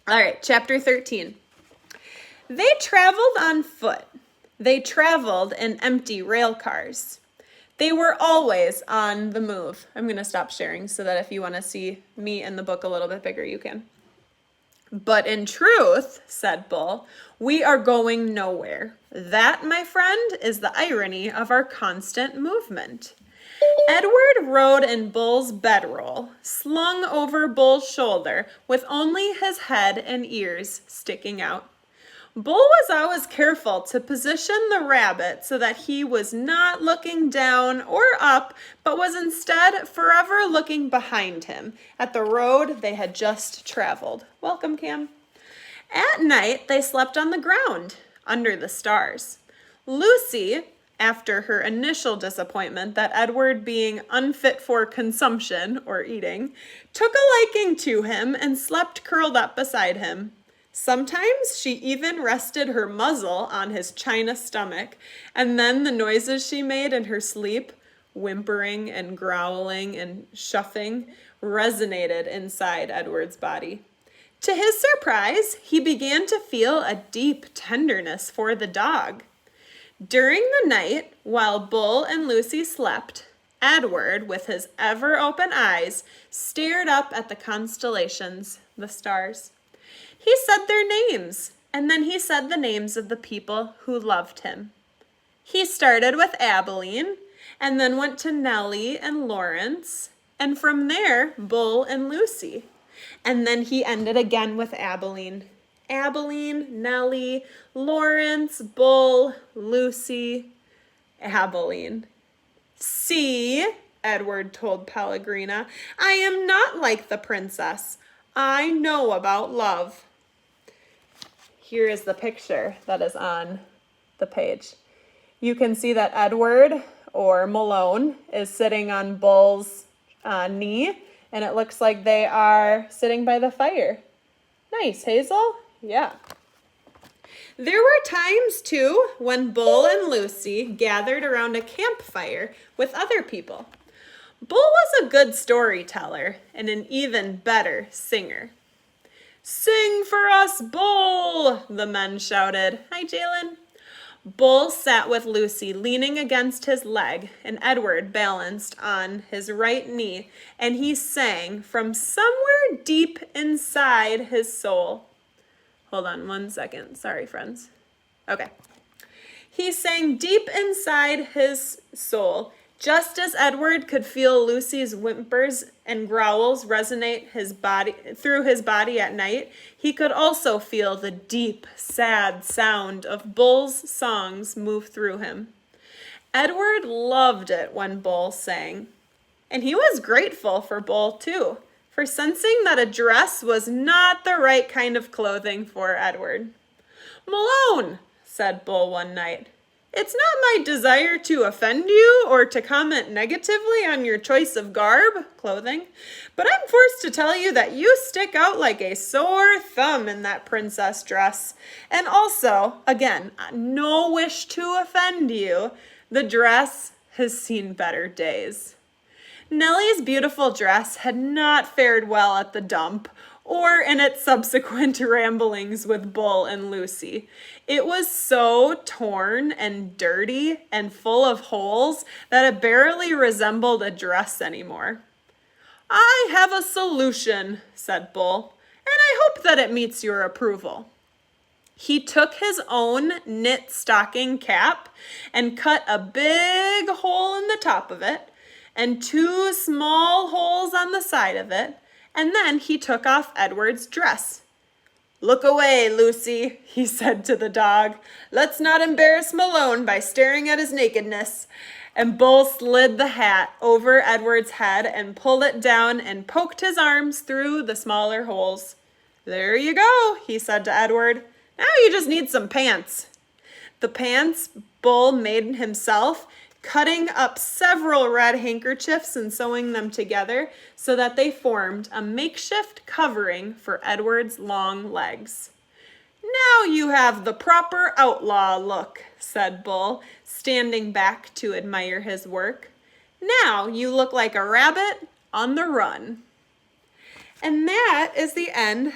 All right, chapter 13. They traveled on foot. They traveled in empty rail cars. They were always on the move. I'm going to stop sharing so that if you want to see me and the book a little bit bigger, you can. But in truth, said Bull, we are going nowhere. That, my friend, is the irony of our constant movement. Edward rode in Bull's bedroll, slung over Bull's shoulder, with only his head and ears sticking out. Bull was always careful to position the rabbit so that he was not looking down or up, but was instead forever looking behind him at the road they had just traveled. Welcome, Cam. At night, they slept on the ground, under the stars. Lucy, after her initial disappointment that Edward, being unfit for consumption or eating, took a liking to him and slept curled up beside him. Sometimes she even rested her muzzle on his china stomach, and then the noises she made in her sleep, whimpering and growling and shuffling, resonated inside Edward's body. To his surprise, he began to feel a deep tenderness for the dog. During the night, while Bull and Lucy slept, Edward, with his ever-open eyes, stared up at the constellations, the stars. He said their names, and then he said the names of the people who loved him. He started with Abilene, and then went to Nellie and Lawrence, and from there, Bull and Lucy. And then he ended again with Abilene. Abilene, Nellie, Lawrence, Bull, Lucy, Abilene. See, Edward told Pellegrina, I am not like the princess. I know about love. Here is the picture that is on the page. You can see that Edward, or Malone, is sitting on Bull's knee, and it looks like they are sitting by the fire. Nice, Hazel? Yeah. There were times, too, when Bull and Lucy gathered around a campfire with other people. Bull was a good storyteller and an even better singer. Sing for us, Bull, the men shouted. Hi, Jalen. Bull sat with Lucy leaning against his leg, and Edward balanced on his right knee, and he sang from somewhere deep inside his soul. Hold on 1 second. Sorry, friends. Okay. He sang deep inside his soul. Just as Edward could feel Lucy's whimpers and growls resonate through his body at night, he could also feel the deep, sad sound of Bull's songs move through him. Edward loved it when Bull sang, and he was grateful for Bull too, for sensing that a dress was not the right kind of clothing for Edward. Malone, said Bull one night, it's not my desire to offend you or to comment negatively on your choice of garb, clothing, but I'm forced to tell you that you stick out like a sore thumb in that princess dress. And also, again, no wish to offend you, the dress has seen better days. Nellie's beautiful dress had not fared well at the dump, or in its subsequent ramblings with Bull and Lucy. It was so torn and dirty and full of holes that it barely resembled a dress anymore. I have a solution, said Bull, and I hope that it meets your approval. He took his own knit stocking cap and cut a big hole in the top of it and 2 small holes on the side of it, and then he took off Edward's dress. Look away, Lucy, he said to the dog. Let's not embarrass Malone by staring at his nakedness. And Bull slid the hat over Edward's head and pulled it down and poked his arms through the smaller holes. There you go, he said to Edward. Now you just need some pants. The pants Bull made himself, cutting up several red handkerchiefs and sewing them together so that they formed a makeshift covering for Edward's long legs. Now you have the proper outlaw look, said Bull, standing back to admire his work. Now you look like a rabbit on the run. And that is the end